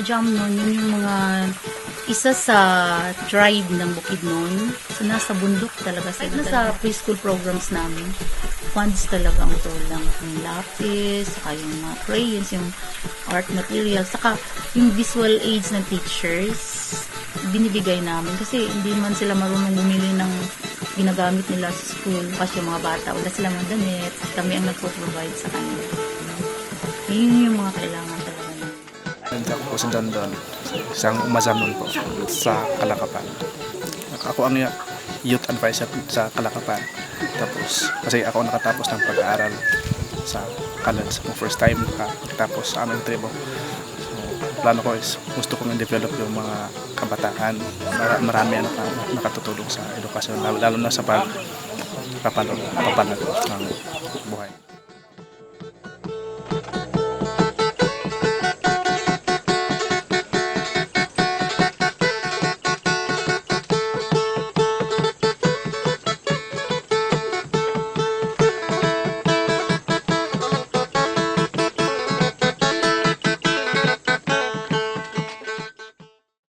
Jamnon, yun yung mga isa sa tribe ng Bukidnon. So, nasa bundok talaga sila. Nasa preschool programs namin, funds talaga ang tulang. Yung lapis, saka yung mga crayons, yung art materials, saka yung visual aids ng teachers, binibigay namin. Kasi hindi man sila marunong bumili ng ginagamit nila sa school. Kasi yung mga bata, wala silang mga damit. Kami ang nagpo-provide sa kanila. Yun yung mga kailangan talaga. Nandiyan po si Don Don, isang umazamon po sa Kalakapan. Ako ang youth advisor sa Kalakapan. Tapos, kasi ako nakatapos ng pag-aaral sa college. First time nakatapos sa aming tribo. So, plano ko is gusto kong i-develop yung mga kabataan. Marami ang nakatutulong sa edukasyon, lalo na sa pagpapalag ng